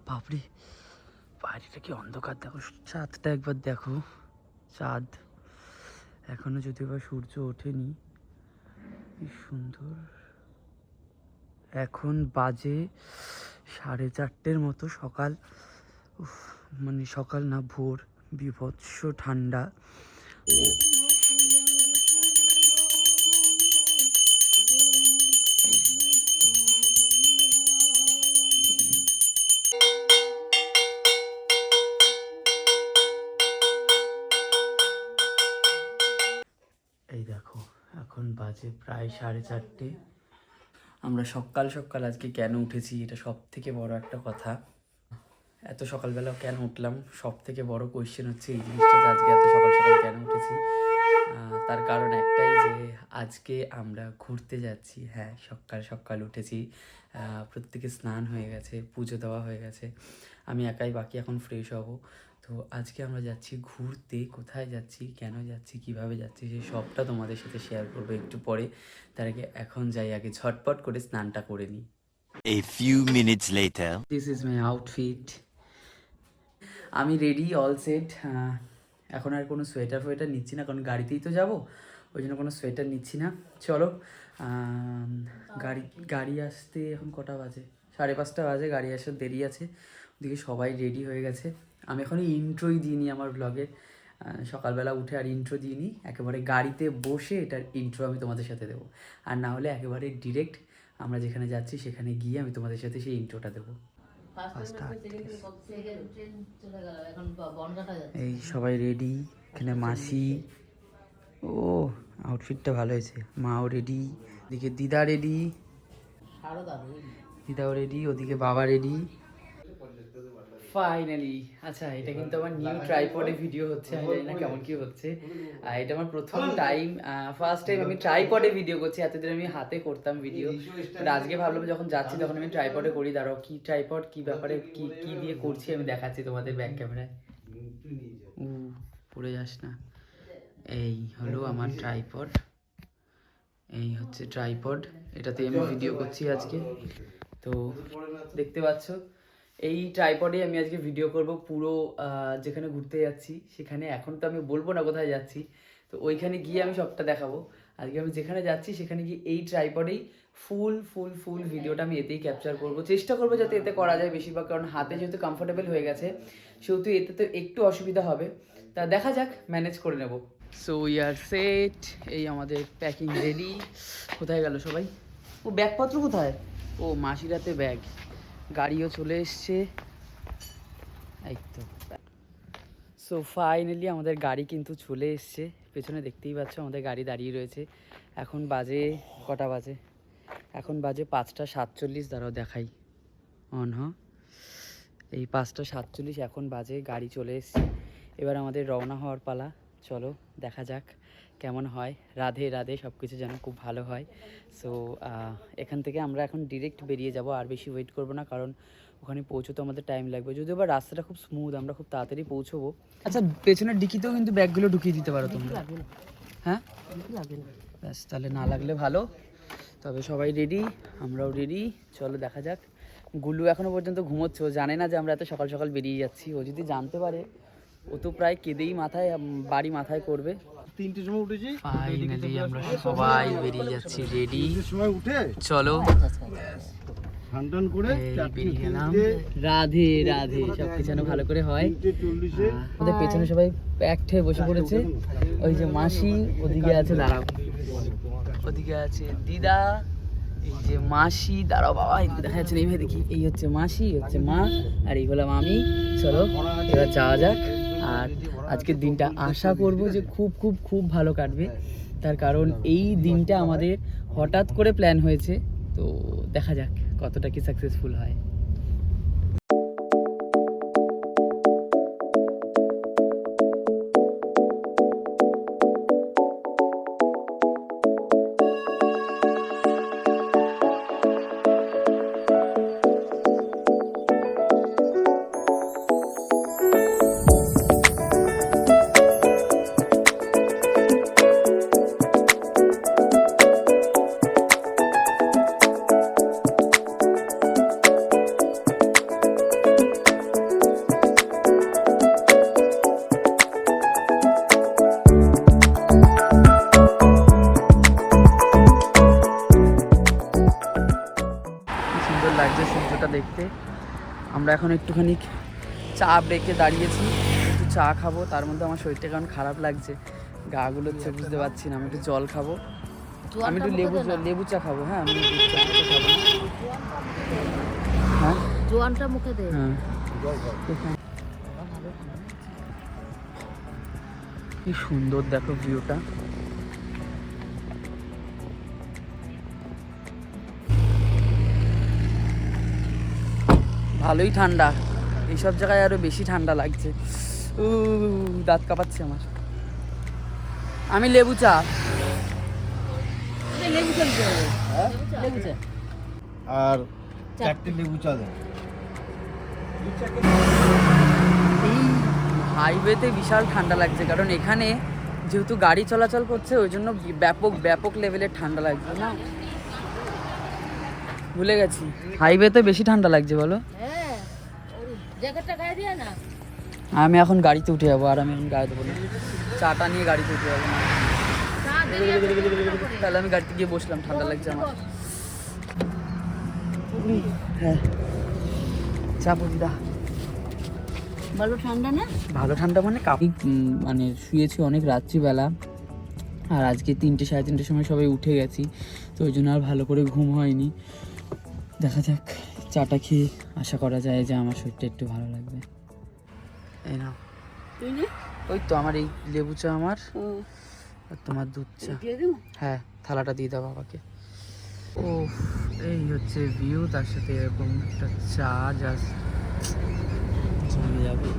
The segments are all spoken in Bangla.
বাপরে, বাইরেটা কি অন্ধকার! দেখো চাঁদটা একবার দেখো, চাঁদ এখনো যদিও বা সূর্য ওঠেনি, কি সুন্দর। এখন বাজে 4:30 মতো, সকাল। মানে সকাল না, ভোর। বীভৎস ঠান্ডা। এই দেখো, এখন বাজে প্রায় 4:30। আমরা সকাল সকাল আজকে কেন উঠেছি, এটা সব থেকে বড় একটা কথা। এত সকালবেলা কেন উঠলাম, সব থেকে বড় কোয়েশ্চেন হচ্ছে এই জিনিসটা, যে আজকে এত সকাল সকাল কেন উঠেছি। তার কারণ একটাই, যে আজকে আমরা ঘুরতে যাচ্ছি। হ্যাঁ, সকাল সকাল উঠেছি, প্রত্যেকে স্নান হয়ে গেছে, পুজো দেওয়া হয়ে গেছে, আমি একাই বাকি এখন ফ্রেশ হব। তো আজকে আমরা যাচ্ছি ঘুরতে। কোথায় যাচ্ছি, কেন যাচ্ছি, কিভাবে যাচ্ছি, সেই সবটা তোমাদের সাথে শেয়ার করবো একটু পরে। তার আগে এখন যাই, আগে ঝটপট করে স্নানটা করে নিই। A few minutes later. This is my outfit. আমি রেডি, অল সেট। এখন আর কোনো সোয়েটার ফোয়েটার নিচ্ছি না, কারণ গাড়িতেই তো যাব, ওই জন্য কোনো সোয়েটার নিচ্ছি না। চলো, গাড়ি আসতে এখন কটা বাজে? 5:30 বাজে, গাড়ি আসার দেরি আছে। ওদিকে সবাই রেডি হয়ে গেছে। আমি এখনও ইন্ট্রোই দিইনি আমার ব্লগে, সকালবেলা উঠে আর ইন্ট্রো দিইনি। একেবারে গাড়িতে বসে এটার ইন্ট্রো আমি তোমাদের সাথে দেবো, আর না হলে একেবারে ডিরেক্ট আমরা যেখানে যাচ্ছি সেখানে গিয়ে আমি তোমাদের সাথে সেই ইন্ট্রোটা দেবো। এই সবাই রেডি, এখানে মাসি। ও, আউটফিটটা ভালো হয়েছে। মাও রেডি, এদিকে দিদা রেডি, দিদাও রেডি, ওদিকে বাবা রেডি। ফাইনালি। আচ্ছা, এটা কিন্তু আমার নিউ ট্রাইপডে ভিডিও হচ্ছে, আমি জানি না কেমন কি হচ্ছে। এটা আমার প্রথম টাইম, ফার্স্ট টাইম আমি ট্রাইপডে ভিডিও করছি। এতদিন আমি হাতে করতাম ভিডিও, বাট আজকে ভাবলাম যখন যাচ্ছি তখন আমি ট্রাইপডে করি। দাঁড়াও, কি ট্রাইপড, কি ব্যাপারে, কি কি দিয়ে করছি আমি দেখাচ্ছি তোমাদের ব্যাক ক্যামেরায়। পড়ে যাস না। এই হলো আমার ট্রাইপড, এই হচ্ছে ট্রাইপড, এটাতে আমি ভিডিও করছি আজকে। তো দেখতে পাচ্ছ, এই ট্রাইপডে আমি আজকে ভিডিও করব পুরো, যেখানে ঘুরতে যাচ্ছি সেখানে। এখন তো আমি বলবো না কোথায় যাচ্ছি, তো ওইখানে গিয়ে আমি সবটা দেখাবো। আজকে আমি যেখানে যাচ্ছি সেখানে গিয়ে এই ট্রাইপডেই ফুল ভিডিওটা আমি এতেই ক্যাপচার করব। চেষ্টা করবো যাতে এতে করা যায় বেশিরভাগ, কারণ হাতে যেহেতু কমফোর্টেবল হয়ে গেছে সেহেতু এতে তো একটু অসুবিধা হবে। তা দেখা যাক, ম্যানেজ করে নেব। সো উই আর সেট, এই আমাদের প্যাকিং রেডি। কোথায় গেল সবাই? ও, ব্যাগপত্র কোথায়? ও, মাসিরাতে ব্যাগ। গাড়িও চলে এসছে, এই তো। সো ফাইনালি আমাদের গাড়ি কিন্তু চলে এসছে, পেছনে দেখতেই পাচ্ছ আমাদের গাড়ি দাঁড়িয়ে রয়েছে। এখন বাজে কটা বাজে? এখন বাজে 5:47। দাঁড়াও দেখাই, অন এই 5:47 এখন বাজে, গাড়ি চলে এসছে। এবার আমাদের রওনা হওয়ার পালা। চলো দেখা যাক কেমন হয়। রাধে রাধে, সব কিছু যেন খুব ভালো হয়। সো এখান থেকে আমরা এখন ডিরেক্ট বেরিয়ে যাব, আর বেশি ওয়েট করব না, কারণ ওখানে পৌঁছতে আমাদের টাইম লাগবে। যদিও বা রাস্তাটা খুব স্মুথ, আমরা খুব তাড়াতাড়ি পৌঁছবো। আচ্ছা, পেছনের ডিকিতেও কিন্তু ব্যাগগুলো ঢুকিয়ে দিতে পারো তোমরা। হ্যাঁ, ব্যাস, তাহলে না লাগলে ভালো। তবে সবাই রেডি, আমরাও রেডি। চলো দেখা যাক। গুল্লু এখনো পর্যন্ত ঘুমোচ্ছে, ও জানে না যে আমরা এত সকাল সকাল বেরিয়ে যাচ্ছি। ও যদি জানতে পারে ও তো প্রায় কেঁদেই বাড়ি মাথায় করবে। 3টের সময় উঠেছি, ফাইনালি আমরা সবাই বেরিয়ে যাচ্ছি, রেডি। সময় উঠে চলো, ঠান্ডান করে বেরিয়ে গেলাম। রাধে রাধে, সবকিছু যেন ভালো করে হয়। 3:40 ওদের পেছনে সবাই প্যাকড হয়ে বসে পড়েছে। ওই যে মাসি ওদিকে আছে, দাঁড়াও, ওদিকে আছে দিদা, এই যে মাসি, দাঁড়াও বাবা, দেখা যাচ্ছে না, এইভাবে দেখি। এই হচ্ছে মাসি, হচ্ছে মা, আর এই হলাম আমি। চলো এবার যাওয়া যাক। আর আজকের দিনটা আশা করব যে খুব খুব খুব ভালো কাটবে, তার কারণ এই দিনটা আমাদের হঠাৎ করে প্ল্যান হয়েছে। তো দেখা যাক কতটা কি সাকসেসফুল হয়। লাগছে সূর্যটা দেখতে। আমরা এখন একটুখানি চা ব্রেকে দাঁড়িয়েছি, একটু চা খাবো। তার মধ্যে আমার শরীরটা কেমন খারাপ লাগছে, গাগুলো হচ্ছে বুঝতে পারছি না। আমি একটু জল খাবো, আমি একটু লেবু চা খাবো। হ্যাঁ আমি লেবু চা খাবো। হ্যাঁ জোয়ানটা মুখে দে। হ্যাঁ কি সুন্দর দেখো ভিউটা। ভালোই ঠান্ডা, এইসব জায়গায় আরো বেশি ঠান্ডা লাগছে। দাঁত কাঁপাচ্ছে আমার। আমি লেবু চা। লেবু চলছে, লেবু চা। আর 4টে লেবু চা দেন। এই হাইওয়েতে বিশাল ঠান্ডা লাগছে, কারণ এখানে যেহেতু গাড়ি চলাচল করছে ওই জন্য ব্যাপক লেভেলের ঠান্ডা লাগছে না। ভুলে গেছি, হাইওয়েতে বেশি ঠান্ডা লাগছে বলো। হ্যাঁ, জ্যাকেটটা গায়ে দিয়ে না। আমি এখন গাড়িতে উঠে যাবো, আর আমি এখন গায়ে দেবো না, চাটা নিয়ে গাড়িতে উঠে যাবো না। তাহলে আমি গাড়িতে গিয়ে বসলাম, ঠান্ডা লাগছে আমার। হ্যাঁ চা পুরিদা ভালো ঠান্ডা না? ভালো ঠান্ডা মানে কাপি, মানে শুয়েছি অনেক রাত্রিবেলা, আর আজকে 3টে সাড়ে 3টের সময় সবাই উঠে গেছি, তো ওই জন্য আর ভালো করে ঘুম হয়নি। দেখা যাক, চাটা খেয়ে আশা করা যায় যে আমার শরীরটা একটু ভালো লাগবে। এই নাও, ওই তো আমার এই লেবু চা আমার, আর তোমার দুধ চা। হ্যাঁ থালাটা দিয়ে দাও বাবাকে। ও এই হচ্ছে ভিউ, তার সাথে এরকম একটা চা, জাস্ট জমে যাবে।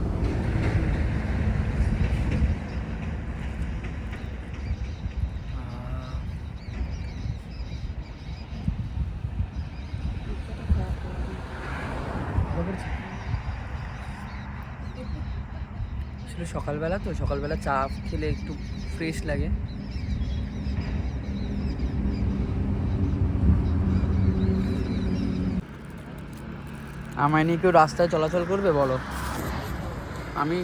আসলে সকালবেলা তো, সকালবেলা চা খেলে একটু ফ্রেশ লাগে। আমায় নিয়ে কেউ রাস্তায় চলাচল করবে বলো? আমি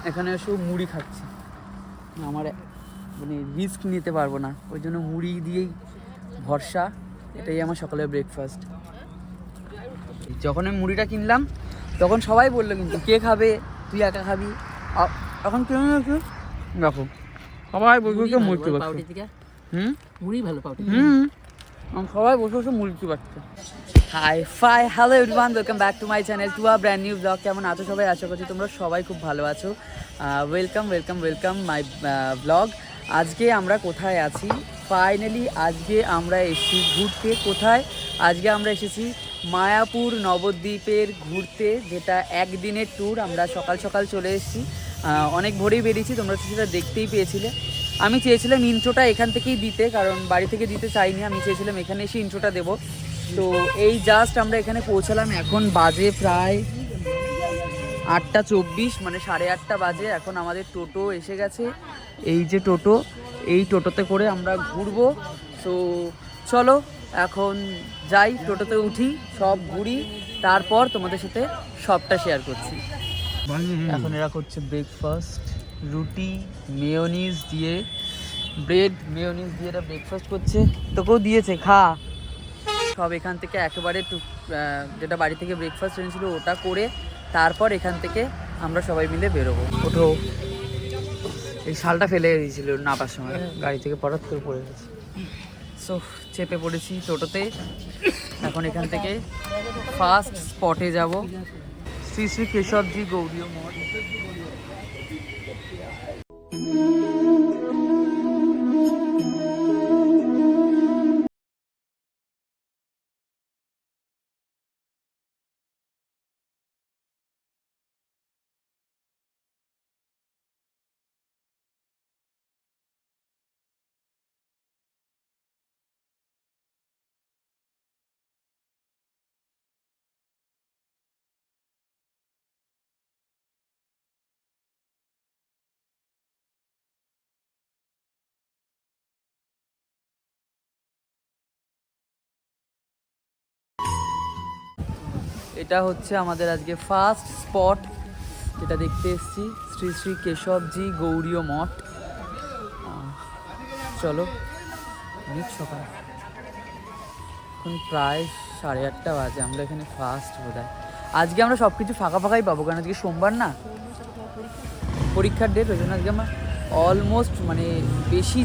এখানে এসেও মুড়ি খাচ্ছি, আমার মানে রিস্ক নিতে পারবো না, ওই জন্য মুড়ি দিয়েই ভরসা। এটাই আমার সকালের ব্রেকফাস্ট। যখন আমি মুড়িটা কিনলাম তখন সবাই বললো কিন্তু কে খাবে, তুই একা খাবি। এখন কেন দেখো সবাই বসে বসে মুড়ি পাচ্ছে। মুড়ি ভালো পাউডার। সবাই বসে বসে মুড়ি পাচ্ছে। হাই ফাই hello everyone, welcome back to my channel, to a brand new vlog. কেমন আছো সবাই? আশা করছি তোমরা সবাই খুব ভালো আছো। Welcome my blog. আজকে আমরা কোথায় আছি? ফাইনালি আজকে আমরা এসেছি ঘুরতে। কোথায়? আজকে আমরা এসেছি মায়াপুর নবদ্বীপের ঘুরতে, যেটা একদিনের ট্যুর। আমরা সকাল সকাল চলে এসেছি, অনেক ভোরেই বেরিয়েছি, তোমরা সেটা দেখতেই পেয়েছিলে। আমি চেয়েছিলাম ইন্ট্রোটা এখান থেকেই দিতে, কারণ বাড়ি থেকে দিতে চাইনি, আমি চেয়েছিলাম এখানে এসে ইন্ট্রোটা দেবো। তো এই জাস্ট আমরা এখানে পৌঁছালাম, এখন বাজে প্রায় 8:24, মানে 8:30 বাজে। এখন আমাদের টোটো এসে গেছে, এই যে টোটো, এই টোটোতে করে আমরা ঘুরবো। তো চলো এখন যাই, টোটোতে উঠি, সব ঘুরি, তারপর তোমাদের সাথে সবটা শেয়ার করছি। এখন এরা করছে ব্রেকফাস্ট, রুটি মেয়োনিজ দিয়ে, ব্রেড মেয়োনিজ দিয়ে এরা ব্রেকফাস্ট করছে। তোকেও দিয়েছে, খা। সব এখান থেকে একেবারে যেটা বাড়ি থেকে ব্রেকফাস্ট এনেছিল ওটা করে তারপর এখান থেকে আমরা সবাই মিলে বেরোবো। ওঠো, এই শালটা ফেলে দিয়েছিল নাপার সময়, গাড়ি থেকে পড়াত করে পড়ে গেছে। সো চেপে পড়েছি টোটোতে, এখন এখান থেকে ফার্স্ট স্পটে যাব, শ্রী শ্রী কেশবজি গৌরীয় মঠ। এটা হচ্ছে আমাদের আজকে ফার্স্ট স্পট, যেটা দেখতে এসেছি, শ্রী শ্রী কেশবজি গৌরীয় মঠ। চলো, অনেক সকাল, এখন প্রায় 8:30 বাজে, আমরা এখানে ফার্স্ট বোধহয়। আজকে আমরা সব কিছু ফাঁকা ফাঁকাই পাবো, কারণ আজকে সোমবার না, পরীক্ষার ডেট, ওই জন্য আজকে আমরা অলমোস্ট মানে বেশি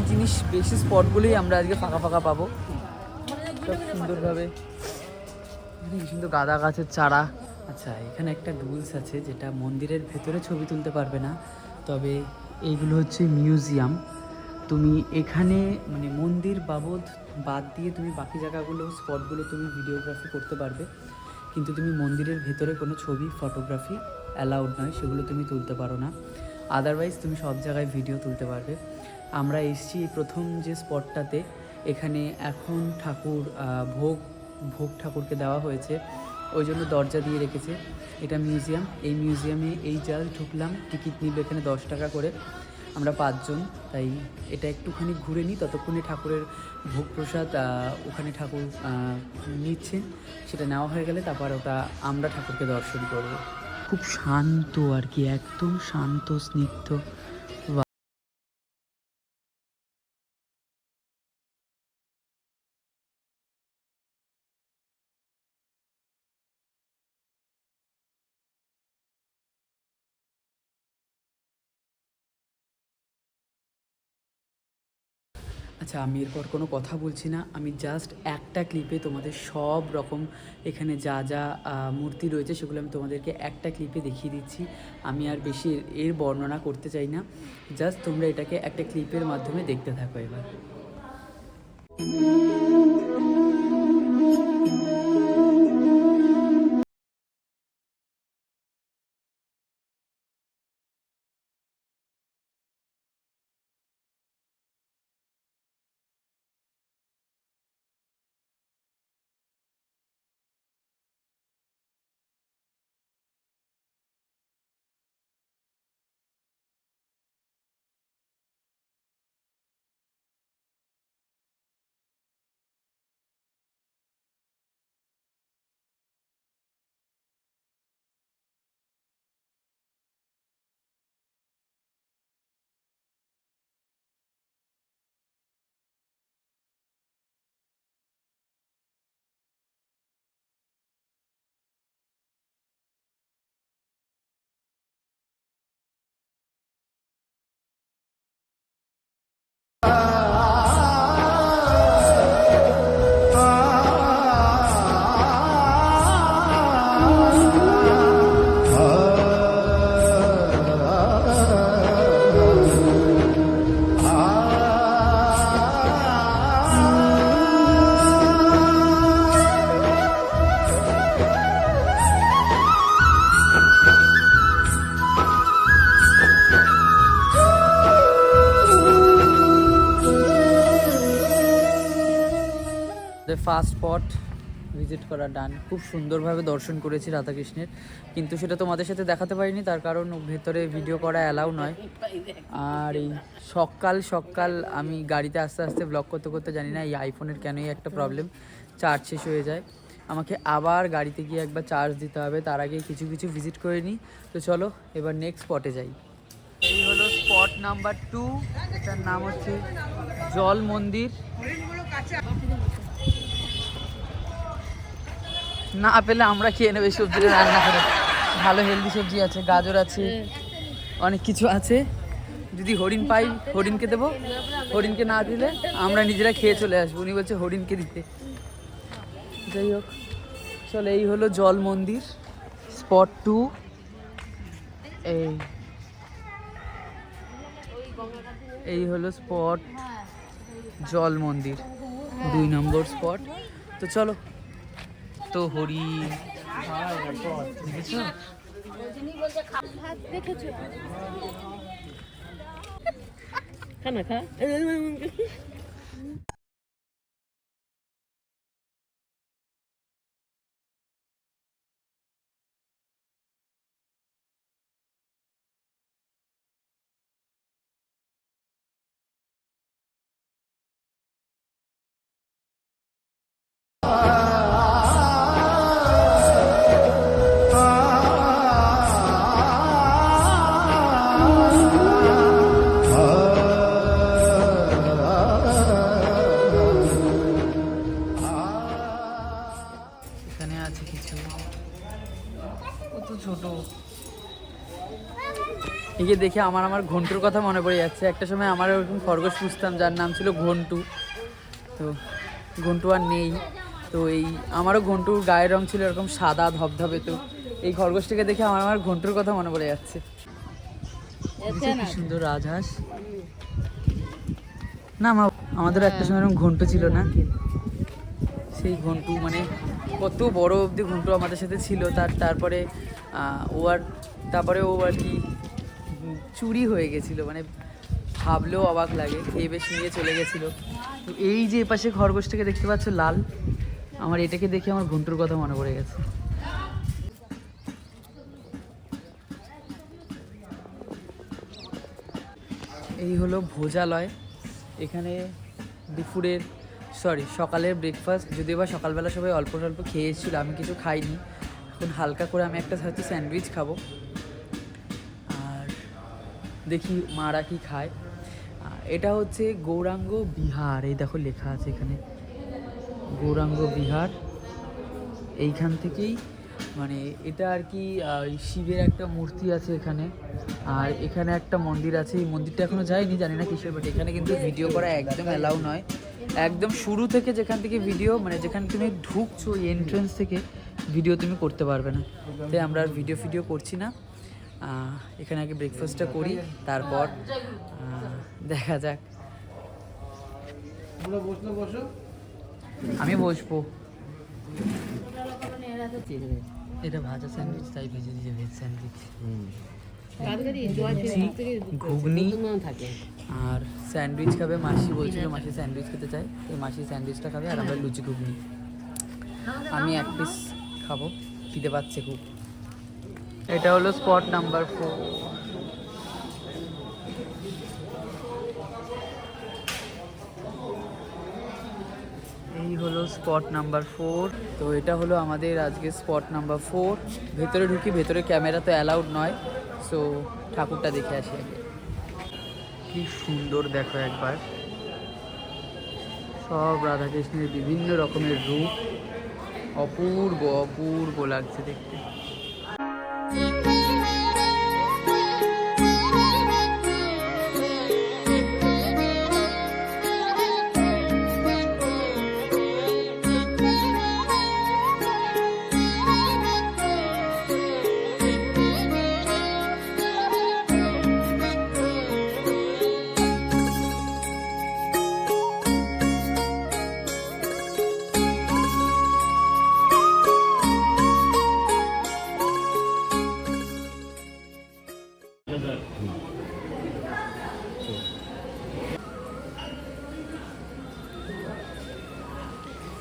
স্পটগুলোই আমরা আজকে ফাঁকা ফাঁকা পাবো সব সুন্দরভাবে। সুন্দর গাঁদা গাছের চারা। আচ্ছা, এখানে একটা রুলস আছে, যেটা মন্দিরের ভেতরে ছবি তুলতে পারবে না, তবে এইগুলো হচ্ছে মিউজিয়াম। তুমি এখানে মানে মন্দির বাদ দিয়ে তুমি বাকি জায়গাগুলো স্পটগুলো তুমি ভিডিওগ্রাফি করতে পারবে, কিন্তু তুমি মন্দিরের ভেতরে কোনো ছবি ফটোগ্রাফি অ্যালাউড নয়, সেগুলো তুমি তুলতে পারো না। আদারওয়াইজ তুমি সব জায়গায় ভিডিও তুলতে পারবে। আমরা এসেছি প্রথম যে স্পটটাতে, এখানে এখন ভোগ ঠাকুরকে দেওয়া হয়েছে, ওই জন্য দরজা দিয়ে রেখেছে। এটা মিউজিয়াম, এই মিউজিয়ামে এই জাস্ট ঢুকলাম, টিকিট নিল এখানে 10 টাকা করে, আমরা 5 জন, তাই এটা একটুখানি ঘুরে নিই, ততক্ষণে ঠাকুরের ভোগ প্রসাদ ওখানে ঠাকুর নিচ্ছেন, সেটা নেওয়া হয়ে গেলে তারপর ওটা আমরা ঠাকুরকে দর্শন করব। খুব শান্ত আর কি, একদম শান্ত স্নিগ্ধ। আচ্ছা, আমি এরপর কোনো কথা বলছি না, আমি জাস্ট একটা ক্লিপে তোমাদের সব রকম এখানে যা যা মূর্তি রয়েছে সেগুলো আমি তোমাদেরকে একটা ক্লিপে দেখিয়ে দিচ্ছি। আমি আর বেশি এর বর্ণনা করতে চাই না, জাস্ট তোমরা এটাকে একটা ক্লিপের মাধ্যমে দেখতে থাকো এবার। ফার্স্ট স্পট ভিজিট করা ডান। খুব সুন্দরভাবে দর্শন করেছি রাধাকৃষ্ণের, কিন্তু সেটা তোমাদের সাথে দেখাতে পারিনি, তার কারণ ভেতরে ভিডিও করা অ্যালাউ নয়। আর এই সকাল আমি গাড়িতে আস্তে আস্তে ব্লগ করতে করতে, জানি না এই আইফোনের কেনই একটা প্রবলেম, চার্জ শেষ হয়ে যায়, আমাকে আবার গাড়িতে গিয়ে একবার চার্জ দিতে হবে, তার আগে কিছু ভিজিট করে নিই। তো চলো এবার নেক্সট স্পটে যাই। এই হলো স্পট নাম্বার 2, এটার নাম হচ্ছে জল মন্দির। না পেলে আমরা খেয়ে নেবে, সবজিটা রান্না করে, ভালো হেলদি সবজি আছে, গাজর আছে, অনেক কিছু আছে। যদি হরিণ পাই হরিণকে দেবো, হরিণকে না দিলে আমরা নিজেরা খেয়ে চলে আসবো। উনি বলছে হরিণকে দিতে। যাই হোক, চলো এই হলো জল মন্দির স্পট 2। এই হলো স্পট জল মন্দির 2 নম্বর স্পট। তো চলো। তো হরিণ দেখেছো? খানা খা। দেখছো কত ছোট। একে দেখে আমার ঘন্টুর কথা মনে পড়ে যাচ্ছে। একটা সময় আমার ওরকম খরগোশ পুষতাম যার নাম ছিল ঘন্টু। তো ঘন্টু আর নেই। তো এই আমারও ঘন্টুর গায়ের রং ছিল এরকম সাদা ধবধবে। তো এই খরগোশটাকে দেখে আমার ঘন্টুর কথা মনে পড়ে যাচ্ছে। কি সুন্দর রাজহাঁস না। আমাদের একটা সময় এরকম ঘন্টু ছিল না? সেই ঘন্টু মানে কত বড় অবধি ঘন্টু আমাদের সাথে ছিল। তারপরে ও আর কি চুরি হয়ে গেছিলো, মানে ভাবলেও অবাক লাগে। খেয়ে বেশ নিয়ে চলে গেছিলো। তো এই যে এপাশে খরগোশটাকে দেখতে পাচ্ছ লাল, আমার এটাকে দেখে আমার ঘন্টুর কথা মনে পড়ে গেছে। এই হলো ভোজালয়। এখানে সকালের ব্রেকফাস্ট, যদিও বা সকালবেলা সবাই অল্প স্বল্প খেয়ে এসেছিলো, আমি কিছু খাইনি। এখন হালকা করে আমি একটা হয়তো স্যান্ডউইচ খাবো, আর দেখি মারা কি খায়। এটা হচ্ছে গৌরাঙ্গ বিহার। এই দেখো লেখা আছে এখানে গৌরাঙ্গ বিহার। এইখান থেকেই মানে এটা আর কি শিবের একটা মূর্তি আছে এখানে, আর এখানে একটা মন্দির আছে। এই মন্দিরটা এখনো যাইনি, জানি না কিসের, বাট এখানে কিন্তু ভিডিও করা একদম অ্যালাউ নয়। একদম শুরু থেকে যেখান থেকে ভিডিও, মানে যেখানে তুমি ঢুকছো এন্ট্রেন্স থেকে ভিডিও তুমি করতে পারবে না। তাই আমরা আর ভিডিও করছি না। এখানে আগে ব্রেকফাস্টটা করি, তারপর দেখা যাক। আমি বসবো। এটা ভাজা স্যান্ডউইচ, তাই ভেজে দিয়েছে ভেজ স্যান্ডউইচ। ঘুগনি আর স্যান্ডউইচ খাবে। মাসি বলছিল মাসি স্যান্ডউইচ খেতে চায়, তো মাসি স্যান্ডউইচটা খাবে আর আমরা লুচি ঘুগনি। আমি এক পিস খাবো, খিদে পাচ্ছে খুব। এটা হলো স্পট নাম্বার 4। এই হলো স্পট নাম্বার 4। তো এটা হলো আমাদের আজকে স্পট নাম্বার 4। ভেতরে ঢুকি, ভেতরে ক্যামেরা তো অ্যালাউড নয়। সো ঠাকুরটা দেখে আসি আগে। কি সুন্দর দেখো একবার, সব রাধাকৃষ্ণের বিভিন্ন রকমের রূপ। অপূর্ব অপূর্ব লাগছে দেখতে।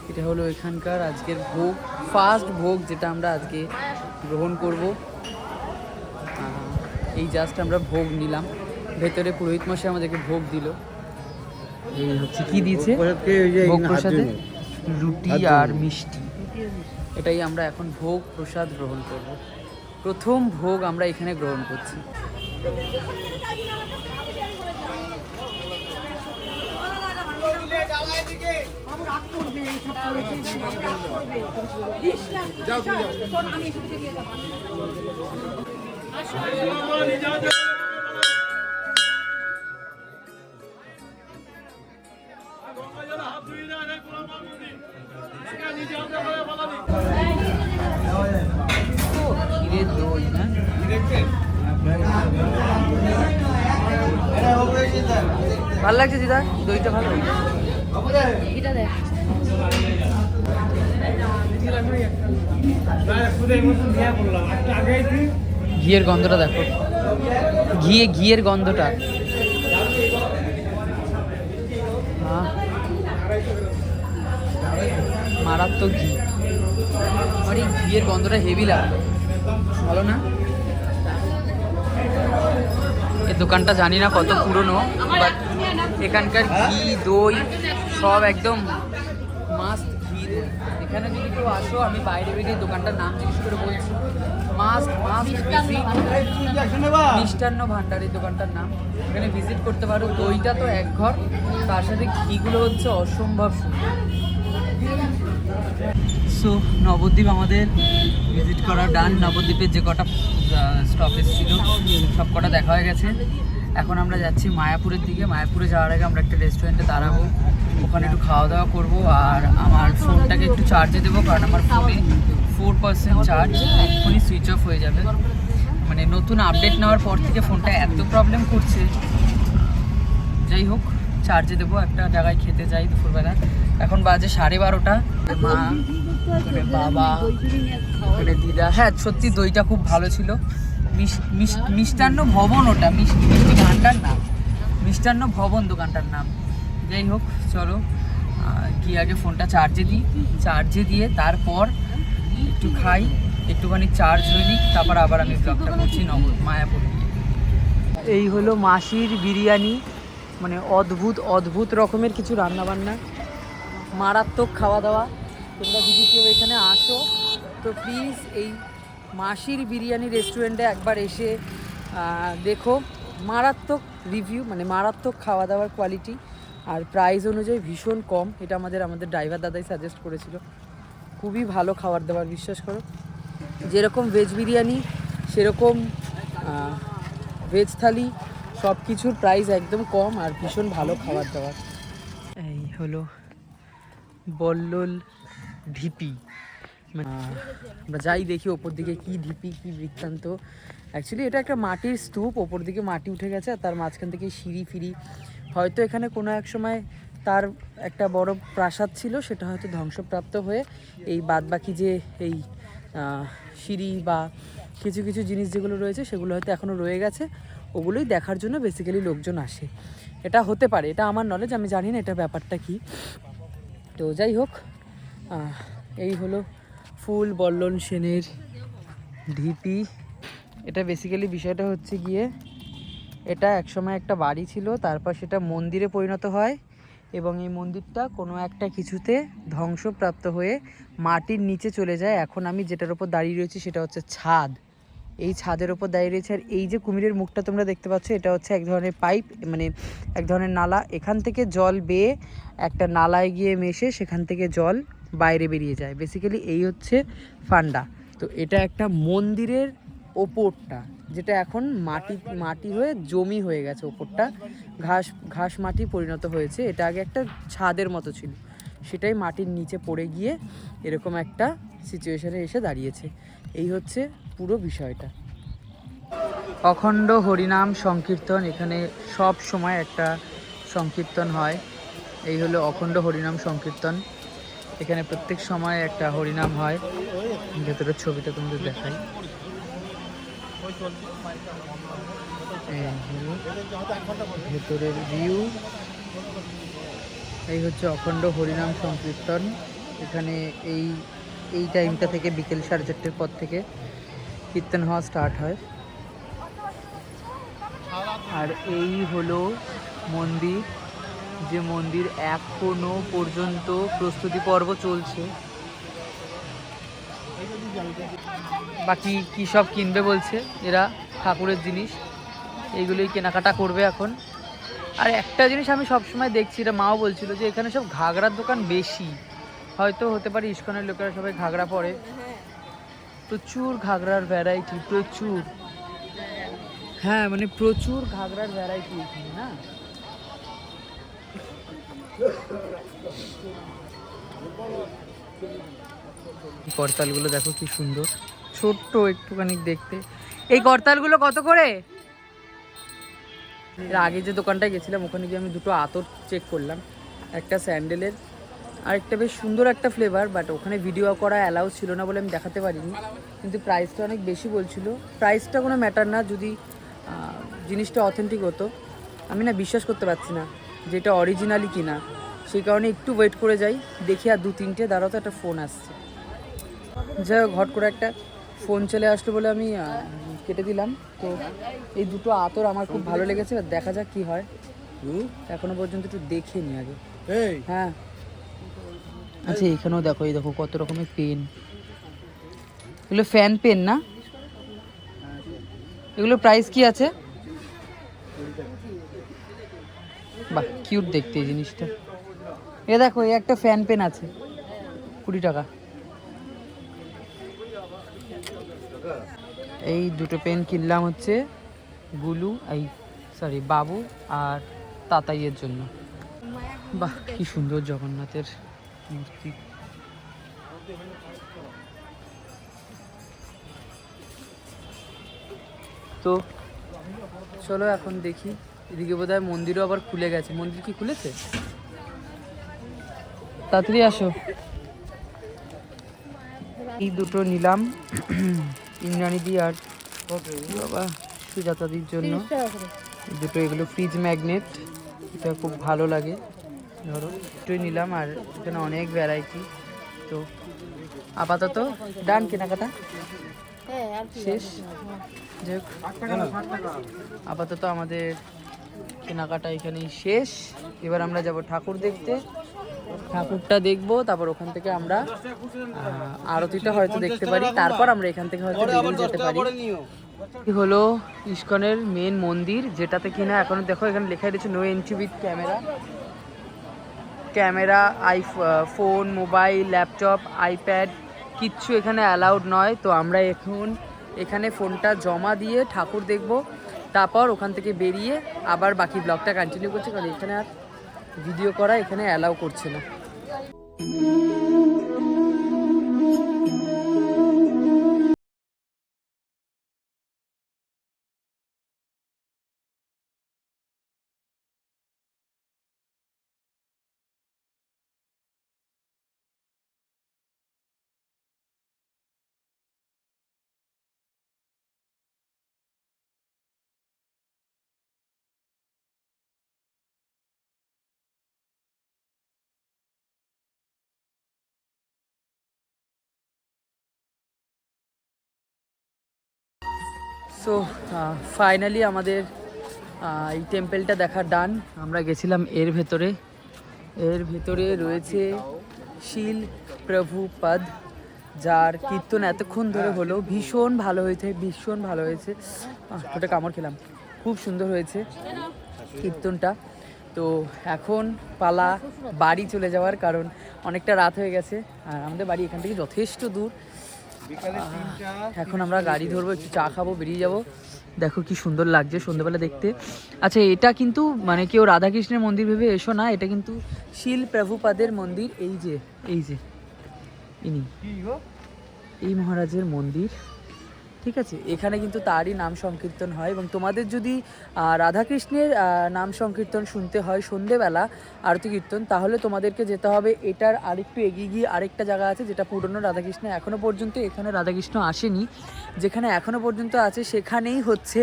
এটা হলো এখানকার আজকের ভোগ, ফার্স্ট ভোগ যেটা আমরা আজকে গ্রহণ করব। এই জাস্ট আমরা ভোগ নিলাম, ভেতরে পুরোহিত মশাই আমাদেরকে ভোগ দিল। এই হচ্ছে কি দিয়েছে ভোগ প্রসাদে, রুটি আর মিষ্টি। এটাই আমরা এখন ভোগ প্রসাদ গ্রহণ করব। প্রথম ভোগ আমরা এখানে গ্রহণ করছি। ক্ষীরের দই না, ভালো লাগছে দিদা, দইটা ভালো। ঘিয়ের গন্ধটা দেখো, ঘিয়ের গন্ধটা মারাত্মক ঘি। আর এই ঘিয়ের গন্ধটা হেভি লাগে, ভালো না? এই দোকানটা জানি না কত পুরনো, বাট এখানকার ঘি দই সব একদম মাস্ট। ঘি এখানে যদি কেউ আসো, আমি বাইরে বেরিয়ে দোকানটার নাম জিজ্ঞেস করে বলছি, মাস্ট মিষ্টান্ন ভান্ডার এই দোকানটার নাম। এখানে ভিজিট করতে পারো। দইটা তো এক ঘর, তার সাথে ঘিগুলো হচ্ছে অসম্ভব সুন্দর। সো নবদ্বীপ আমাদের ভিজিট করা ডান। নবদ্বীপের যে কটা স্টপেজ ছিল সব কটা দেখা হয়ে গেছে। এখন আমরা যাচ্ছি মায়াপুরের দিকে। মায়াপুরে যাওয়ার আগে আমরা একটা রেস্টুরেন্টে দাঁড়াবো, ওখানে একটু খাওয়া দাওয়া করবো। আর আমার ফোনটাকে একটু চার্জে দেবো, কারণ আমার ফোনে 4% চার্জ, এক্ষুনি সুইচ অফ হয়ে যাবে। মানে নতুন আপডেট নেওয়ার পর থেকে ফোনটা এত প্রবলেম করছে। যাই হোক, চার্জে দেবো, একটা জায়গায় খেতে যাই দুপুরবেলা। এখন বাজে 12:30। মা, বাবা, দিদা, হ্যাঁ সত্যি দইটা খুব ভালো ছিল। মিষ্টান্ন ভবন, ওটা মিষ্টি ভান্ডার না, মিষ্টান্ন ভবন দোকানটার নাম। যাই হোক চলো গিয়ে আগে ফোনটা চার্জে দিই, চার্জে দিয়ে তারপর একটু খাই, একটুখানি চার্জ হয়ে নিই, তারপর আবার আমি ব্লগটা করছি মায়াপুর। এই হলো মাসির বিরিয়ানি, মানে অদ্ভুত রকমের কিছু রান্নাবান্না, মারাত্মক খাওয়া দাওয়া। তোমরা যদি কেউ এখানে আসো তো প্লিজ এই মাসির বিরিয়ানি রেস্টুরেন্টে একবার এসে দেখো। মারাত্মক রিভিউ, মানে মারাত্মক খাওয়া দাওয়ার কোয়ালিটি, আর প্রাইস অনুযায়ী ভীষণ কম। এটা আমাদের ড্রাইভার দাদাই সাজেস্ট করেছিল। খুবই ভালো খাবার দাবার, বিশ্বাস করো। যেরকম ভেজ বিরিয়ানি সেরকম ভেজ থালি, সব কিছুর প্রাইস একদম কম আর ভীষণ ভালো খাবার দাবার। এই হলো বল্লল ঢিপি। আমরা যাই দেখি ওপর দিকে কি ঢিপি, কি বৃত্তান্ত। অ্যাকচুয়ালি এটা একটা মাটির স্তূপ, ওপর দিকে মাটি উঠে গেছে আর তার মাঝখান থেকে সিঁড়ি ফিরি। হয়তো এখানে কোনো এক সময় তার একটা বড় প্রাসাদ ছিল, সেটা হয়তো ধ্বংসপ্রাপ্ত হয়ে এই বাদবাকি যে এই সিঁড়ি বা কিছু কিছু জিনিস যেগুলো রয়েছে সেগুলো হয়তো এখনও রয়ে গেছে। ওগুলোই দেখার জন্য বেসিক্যালি লোকজন আসে। এটা হতে পারে, এটা আমার নলেজ, আমি জানি না এটা ব্যাপারটা কি। তো যাই হোক, এই হলো ফুল বল্লল সেনের ঢিপি। এটা বেসিক্যালি বিষয়টা হচ্ছে গিয়ে, এটা একসময় একটা বাড়ি ছিল, তারপর সেটা মন্দিরে পরিণত হয় এবং এই মন্দিরটা কোনো একটা কিছুতে ধ্বংসপ্রাপ্ত হয়ে মাটির নিচে চলে যায়। এখন আমি যেটার ওপর দাঁড়িয়ে রয়েছি সেটা হচ্ছে ছাদ। এই ছাদের ওপর দাঁড়িয়ে রয়েছে। আর এই যে কুমিরের মুখটা তোমরা দেখতে পাচ্ছ, এটা হচ্ছে এক ধরনের পাইপ, মানে এক ধরনের নালা। এখান থেকে জল বেয়ে একটা নালায় গিয়ে মেশে সেখান থেকে জল বাইরে বেরিয়ে যায়। বেসিক্যালি এই হচ্ছে ফান্ডা। তো এটা একটা মন্দিরের ওপরটা, যেটা এখন মাটি হয়ে জমি হয়ে গেছে, ওপরটা ঘাস মাটি পরিণত হয়েছে। এটা আগে একটা ছাদের মতো ছিল, সেটাই মাটির নিচে পড়ে গিয়ে এরকম একটা সিচুয়েশনে এসে দাঁড়িয়েছে। এই হচ্ছে পুরো বিষয়টা। অখণ্ড হরিনাম সংকীর্তন, এখানে সব সময় একটা সংকীর্তন হয়। এই হলো অখণ্ড হরিনাম সংকীর্তন। এখানে প্রত্যেক সময় একটা হরিনাম হয়। ভেতরের ছবিটা তোমাদের দেখাই। ভেতরের ভিউ। এই হচ্ছে অখণ্ড হরিনাম সংকীর্তন। এখানে এই টাইমটা থেকে বিকেল 4:30 পর থেকে কীর্তন হওয়া স্টার্ট হয়। আর এই হলো মন্দির, যে মন্দির এখনো পর্যন্ত প্রস্তুতি পর্ব চলছে। বাকি কী সব কিনবে বলছে এরা, ঠাকুরের জিনিস এইগুলোই কেনাকাটা করবে এখন। আর একটা জিনিস আমি সবসময় দেখছি, এটা মাও বলছিল, যে এখানে সব ঘাগরার দোকান বেশি। হয়তো হতে পারে ইস্কনের লোকেরা সবাই ঘাগরা পরে। প্রচুর ঘাগরার ভ্যারাইটি, প্রচুর। হ্যাঁ, মানে প্রচুর ঘাগরার ভ্যারাইটি এখানে না। করতালগুলো দেখো কি সুন্দর, ছোট্ট একটুখানি দেখতে। এই করতালগুলো কত করে? এর আগে যে দোকানটায় গেছিলাম ওখানে গিয়ে আমি দুটো আতর চেক করলাম, একটা স্যান্ডেলের আর একটা বেশ সুন্দর একটা ফ্লেভার, বাট ওখানে ভিডিও করা অ্যালাউ ছিল না বলে আমি দেখাতে পারিনি। কিন্তু প্রাইসটা অনেক বেশি বলছিল। প্রাইসটা কোনো ম্যাটার না, যদি জিনিসটা অথেন্টিক হতো। আমি না বিশ্বাস করতে পারছি না যে এটা অরিজিনালি কিনা, সেই কারণে একটু ওয়েট করে যাই, দেখি। আর 2-3টে দাঁড়াতে একটা ফোন আসছে। যাই হোক, ঘট করে একটা ফোন চলে আসলো বলে আমি কেটে দিলাম। তো এই দুটো আতর আমার খুব ভালো লেগেছে, দেখা যাক কি হয়। এখনো পর্যন্ত একটু দেখে নি আগে। হ্যাঁ, আচ্ছা এখানেও দেখো, এই দেখো কত রকমের পেন। এগুলো ফ্যান পেন না? এগুলো প্রাইস কি আছে? বাহ, কিউট দেখতে এই জিনিসটা। এ দেখো, এই একটা ফ্যান পেন আছে, 20 টাকা। এই দুটো পেন কিনলাম হচ্ছে গুলু বাবু আর তাতাইয়ের জন্য। বাহ, কি সুন্দর জগন্নাথের মূর্তি। তো চলো এখন দেখি, এদিকে বোধহয় মন্দিরও আবার খুলে গেছে। মন্দির কি খুলেছে? তাড়াতাড়ি আসো। এই দুটো নিলাম ইন্দ্রাণীদি আর বাবা সুজাতাদির জন্য। এই দুটো, এগুলো ফ্রিজ ম্যাগনেট, এটা খুব ভালো লাগে। ধরো দুটোই নিলাম, আর এখানে অনেক ভ্যারাইটি। তো আপাতত ডান, কেনাকাটা শেষ। যাই হোক, আপাতত আমাদের কেনাকাটা এখানেই শেষ। এবার আমরা যাব ঠাকুর দেখতে। ঠাকুরটা দেখবো, তারপর ওখান থেকে আমরা আরতিটা হয়তো দেখতে পারি, তারপর আমরা এখান থেকে হয়তো বেরিয়ে যেতে পারি। হলো ইস্কনের মেন মন্দির, যেটাতে কিনা এখনো দেখো এখানে লেখা রয়েছে no entry with camera, phone, mobile, laptop, iPad কিচ্ছু এখানে অ্যালাউড নয়। তো আমরা এখন এখানে ফোনটা জমা দিয়ে ঠাকুর দেখব, তারপর ওখান থেকে বেরিয়ে আবার বাকি ব্লগটা কন্টিনিউ করছি, কারণ এখানে আর ভিডিও করা এখানে অ্যালাউ করছে না। সো ফাইনালি আমাদের এই টেম্পলটা দেখা ডান। আমরা গেছিলাম এর ভেতরে রয়েছে শিল প্রভুপদ, যার কীর্তন এতক্ষণ ধরে হলো। ভীষণ ভালো হয়েছে। ওটা কামড় খেলাম, খুব সুন্দর হয়েছে কীর্তনটা। তো এখন পালা বাড়ি চলে যাওয়ার, কারণ অনেকটা রাত হয়ে গেছে আর আমাদের বাড়ি এখান থেকে যথেষ্ট দূর। এখন আমরা গাড়ি ধরবো, একটু চা খাবো, বেরিয়ে যাব। দেখো কি সুন্দর লাগছে সন্ধ্যেবেলা দেখতে। আচ্ছা, এটা কিন্তু মানে কেউ রাধাকৃষ্ণের মন্দির ভেবে এসো না, এটা কিন্তু শিল প্রভুপাদের মন্দির। এই যে ইনি, এই মহারাজের মন্দির, ঠিক আছে। এখানে কিন্তু তারই নাম সংকীর্তন হয়। এবং তোমাদের যদি রাধাকৃষ্ণের নাম সংকীর্তন শুনতে হয় সন্ধেবেলা আরতি কীর্তন, তাহলে তোমাদেরকে যেতে হবে এটার আরেকটু এগিয়ে গিয়ে আরেকটা জায়গা আছে, যেটা পুরনো রাধাকৃষ্ণ। এখনও পর্যন্ত এখানে রাধাকৃষ্ণ আসেনি, যেখানে এখনও পর্যন্ত আছে সেখানেই হচ্ছে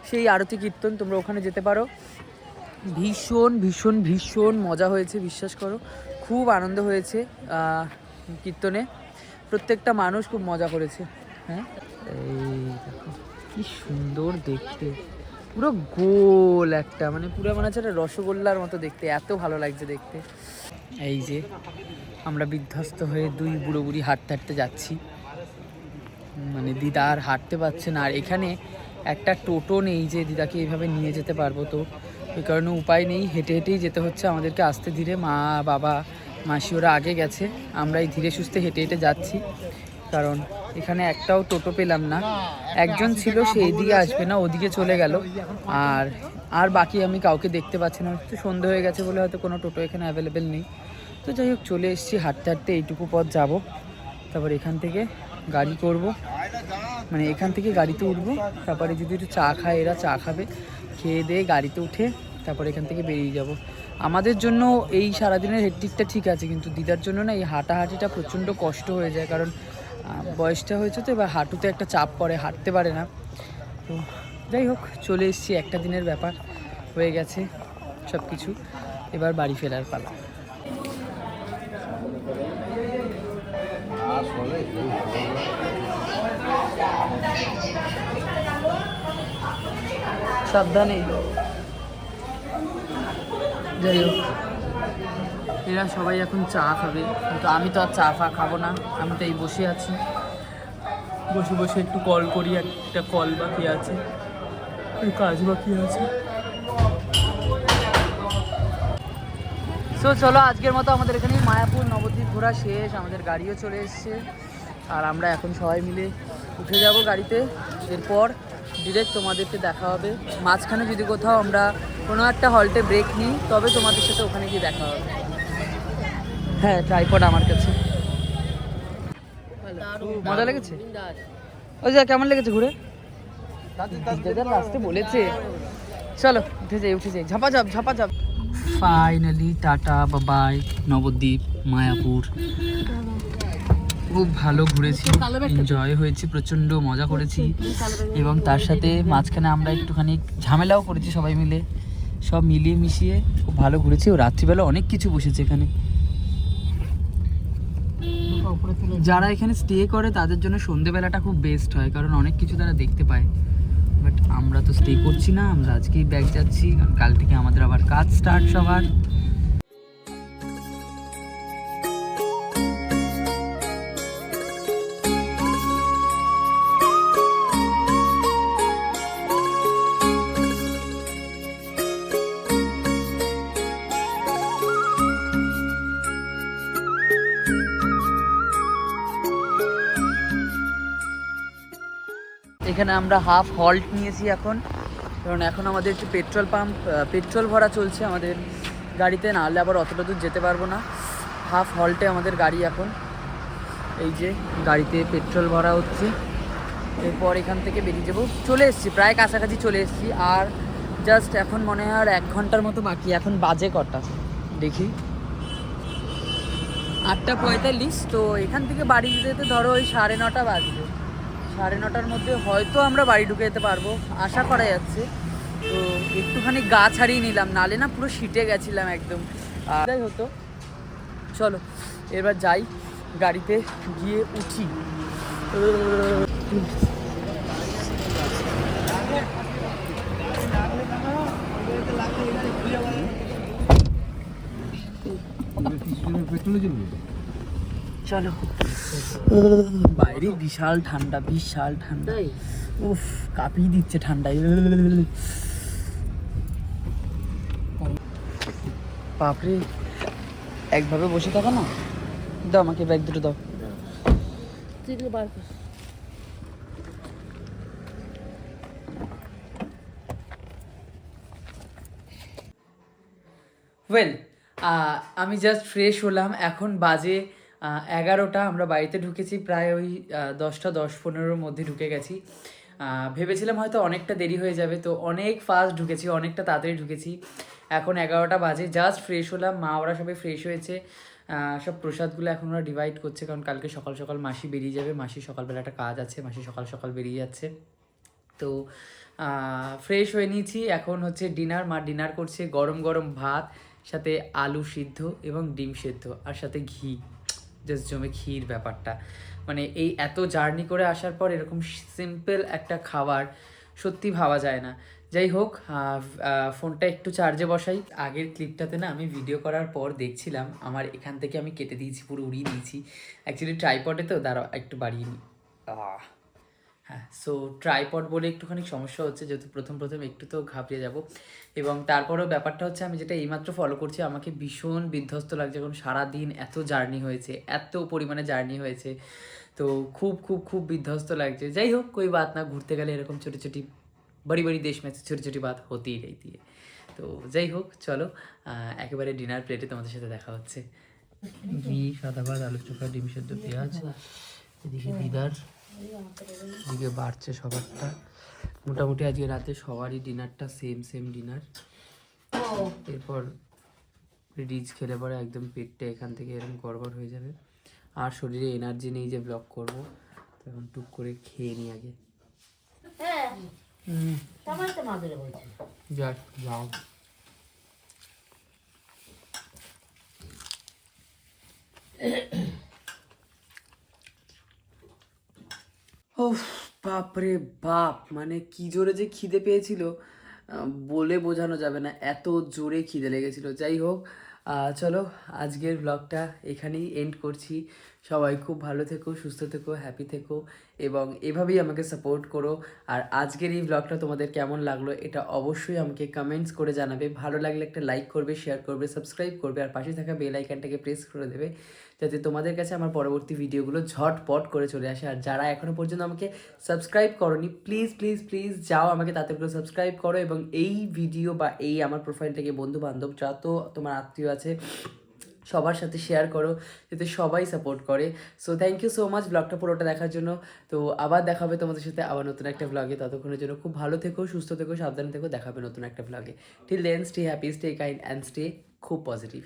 সেই আরতি কীর্তন। তোমরা ওখানে যেতে পারো। ভীষণ ভীষণ ভীষণ মজা হয়েছে, বিশ্বাস করো, খুব আনন্দ হয়েছে কীর্তনে। প্রত্যেকটা মানুষ খুব মজা করেছে। হ্যাঁ, এই দেখো কি সুন্দর দেখতে, পুরো গোল একটা, মানে পুরো মনে হচ্ছে একটা রসগোল্লার মতো দেখতে, এত ভালো লাগছে দেখতে। এই যে আমরা বিধ্বস্ত হয়ে দুই বুড়ো বুড়ি হাঁটতে যাচ্ছি, মানে দিদা আর হাঁটতে পারছে না। আর এখানে একটা টোটো নেই যে দিদাকে এইভাবে নিয়ে যেতে পারবো, তো ওই কারণে উপায় নেই, হেঁটে হেঁটেই যেতে হচ্ছে আমাদেরকে আস্তে ধীরে। মা বাবা মাসি ওরা আগে গেছে, আমরা এই ধীরে সুস্থে হেঁটে হেঁটে যাচ্ছি, কারণ এখানে একটাও টোটো পেলাম না। একজন ছিল, সে এদিকে আসবে না, ওদিকে চলে গেল। আর বাকি আমি কাউকে দেখতে পাচ্ছি না, একটু সন্ধে হয়ে গেছে বলে হয়তো কোনো টোটো এখানে অ্যাভেলেবেল নেই। তো যাই হোক, চলে এসেছি, হাঁটতে এইটুকু পথ যাব, তারপর এখান থেকে গাড়ি করব, মানে এখান থেকে গাড়িতে উঠবো, তারপরে যদি একটু চা খায়, এরা চা খাবে, খেয়ে দিয়ে গাড়িতে উঠে তারপর এখান থেকে বেরিয়ে যাব। আমাদের জন্য এই সারাদিনের হেডটিকটা ঠিক আছে, কিন্তু দিদার জন্য না এই হাঁটাহাঁটিটা প্রচণ্ড কষ্ট হয়ে যায়, কারণ বয়সটা হয়েছে তো, এবার হাঁটুতে একটা চাপ পড়ে, হাঁটতে পারে না। তো যাই হোক, চলে এসেছি, একটা দিনের ব্যাপার হয়ে গেছে সব কিছু, এবার বাড়ি ফেরার পালা। সাবধানে। যাই হোক, এরা সবাই এখন চা খাবে, কিন্তু আমি তো আর চা ফা খাবো না, আমি তো এই বসে আছি, বসে একটু কল করি, একটা কল বাকি আছে, কাজ বাকি আছে। সো চলো আজকের মতো আমাদের এখানে মায়াপুর নবদ্বীপ ঘোরা শেষ, আমাদের গাড়িও চলে এসছে আর আমরা এখন সবাই মিলে উঠে যাব গাড়িতে। এরপর ডিরেক্ট তোমাদেরকে দেখা হবে। মাঝখানে যদি কোথাও আমরা কোনো একটা হল্টে ব্রেক নিই তবে তোমাদের সাথে ওখানে গিয়ে দেখা হবে। হ্যাঁ, ট্রাইপড আমার কাছে। মজা লেগেছে? ওই যে কেমন লেগেছে ঘুরে? আসতে বলেছে। চলো উঠে যাই ঝাপা ঝাপ। ফাইনালি টাটা বাবাই নবদ্বীপ মায়াপুর। খুব ভালো ঘুরেছি, এনজয় হয়েছে, প্রচণ্ড মজা করেছি এবং তার সাথে মাঝখানে আমরা একটুখানি ঝামেলাও করেছি সবাই মিলে। সব মিলিয়ে মিশিয়ে খুব ভালো ঘুরেছি। ও রাত্রিবেলা অনেক কিছু বসেছে এখানে। যারা এখানে স্টে করে তাদের জন্য সন্ধেবেলাটা খুব বেস্ট হয়, কারণ অনেক কিছু তারা দেখতে পায়। বাট আমরা তো স্টে করছি না, আমরা আজকেই ব্যাক যাচ্ছি, কারণ কাল থেকে আমাদের আবার কাজ স্টার্ট সবার। এখানে আমরা হাফ হল্ট নিয়েছি এখন, কারণ এখন আমাদের একটু পেট্রোল ভরা চলছে আমাদের গাড়িতে, নাহলে আবার অতটা দূর যেতে পারবো না। হাফ হল্টে আমাদের গাড়ি এখন। এই যে গাড়িতে পেট্রোল ভরা হচ্ছে, এরপর এখান থেকে বেরিয়ে যাবো। চলে এসেছি, প্রায় কাছাকাছি চলে এসেছি। আর জাস্ট এখন মনে হয় আর 1 ঘন্টার মতো বাকি। এখন বাজে কটা দেখি, 8:45। তো এখান থেকে বাড়ি যেতে ধরো ওই 9:30 বাজবে। 9:30টার মধ্যে হয়তো আমরা বাড়ি ঢুকে যেতে পারবো, আশা করা যাচ্ছে। তো একটুখানি গা ছাড়িয়ে নিলাম, নালে না পুরো শীতে গেছিলাম একদম। যাই হতো, চলো এবার যাই, গাড়িতে গিয়ে উঠি। চলো, বাইরে বিশাল ঠান্ডা। উফ, কাঁপিয়ে দিচ্ছে ঠান্ডায়। বাপরে, একভাবে বসে থাকো না। দাও আমাকে ব্যাগ দুটো দাও। ওয়েল, আমি জাস্ট ফ্রেশ হলাম, এখন বাজে 11টা। আমরা বাড়িতে ঢুকেছি প্রায় ওই 10টা 10-15-র মধ্যে ঢুকে গেছি। ভেবেছিলাম হয়তো অনেকটা দেরি হয়ে যাবে, তো অনেক ফাস্ট ঢুকেছি, অনেকটা তাড়াতাড়ি ঢুকেছি। এখন 11টা বাজে, জাস্ট ফ্রেশ হলাম। মা ওরা সবাই ফ্রেশ হয়েছে, সব প্রসাদগুলো এখন ওরা ডিভাইড করছে, কারণ কালকে সকাল সকাল মাসি বেরিয়ে যাবে। মাসি সকালবেলা একটা কাজ আছে, মাসি সকাল সকাল বেরিয়ে যাচ্ছে। তো ফ্রেশ হয়ে নিয়েছি, এখন হচ্ছে ডিনার। মা ডিনার করছে, গরম গরম ভাত, সাথে আলু সিদ্ধ এবং ডিম সেদ্ধ, আর সাথে ঘি। জাস্ট জমে ক্ষীর ব্যাপারটা, মানে এই এত জার্নি করে আসার পর এরকম সিম্পল একটা খাবার সত্যি ভাবা যায় না। যাই হোক, ফোনটা একটু চার্জে বসাই। আগের ক্লিপটাতে না আমি ভিডিও করার পর দেখছিলাম আমার এখান থেকে আমি কেটে দিয়েছি, পুরো উড়িয়ে দিয়েছি। অ্যাকচুয়ালি ট্রাইপডে তো দাঁড়াও একটু বাড়িয়ে নিই। হ্যাঁ, সো ট্রাইপড বলে একটুখানি সমস্যা হচ্ছে, যেহেতু প্রথম একটু তো ঘাবড়িয়ে যাব। এবং তারপরেও ব্যাপারটা হচ্ছে, আমি যেটা এইমাত্র ফলো করছি, আমাকে ভীষণ বিধ্বস্ত লাগছে, কারণ সারাদিন এত জার্নি হয়েছে, এত পরিমাণে জার্নি হয়েছে, তো খুব খুব খুব বিধ্বস্ত লাগছে। যাই হোক, कोई बात না, ঘুরতে গেলে এরকম ছোটো ছোটি बड़ी बड़ी देश में छोटी छोटी बात होती ही रहती है। তো যাই হোক, চলো একেবারে ডিনার প্লেটে তোমাদের সাথে দেখা হচ্ছে। ঘি, সাদা ভাত, আলু চোখা, ডিম সেদ্ধ, পেঁয়াজ, এদিকে দিদার, এদিকে বাড়ছে সবারটা। মোটামুটি আজকে রাতে সবারই ডিনারটা সেম ডিনার। এরপর রিচ খেলে পরে একদম পেটটা এখান থেকে এরকম গড়বড় হয়ে যাবে, আর শরীরে এনার্জি নেই যে ব্লগ করবো। তখন টুক করে খেয়ে নিই আগে। যাও। ওফ, বাপরে বাপ, মানে কি জোরে যে খিদে পেয়েছিল বলে বোঝানো যাবে না, এত জোরে খিদে লেগেছিল। যাই হোক, চলো আজকের ব্লগটা এখানেই এন্ড করছি। সবাই খুব ভালো থেকো, সুস্থ থেকো, হ্যাপি থেকো এবং এভাবেই আমাকে সাপোর্ট করো। আর আজকের এই ব্লগটা তোমাদের কেমন লাগলো এটা অবশ্যই আমাকে কমেন্টস করে জানাবে। ভালো লাগলে একটা লাইক করবে, শেয়ার করবে, সাবস্ক্রাইব করবে আর পাশে থাকা বেল আইকনটাকে প্রেস করে দেবে যাতে তোমাদের কাছে আমার পরবর্তী ভিডিওগুলো ঝটপট করে চলে আসে। আর যারা এখনও পর্যন্ত আমাকে সাবস্ক্রাইব করনি প্লিজ প্লিজ প্লিজ যাও আমাকে তাতে করে সাবস্ক্রাইব করো এবং এই ভিডিও বা এই আমার প্রোফাইলটাকে বন্ধু বান্ধব যত তোমার আত্মীয় আছে সবার সাথে শেয়ার করো যাতে সবাই সাপোর্ট করে। So thank you so much ব্লগটা পুরোটা দেখার জন্য। তো আবার দেখা হবে তোমাদের সাথে আবার নতুন একটা ব্লগে। ততক্ষণের জন্য খুব ভালো থেকো, সুস্থ থেকো, সাবধানে থেকো। দেখা হবে নতুন একটা ব্লগে। Till then stay happy, stay kind and stay খুব পজিটিভ।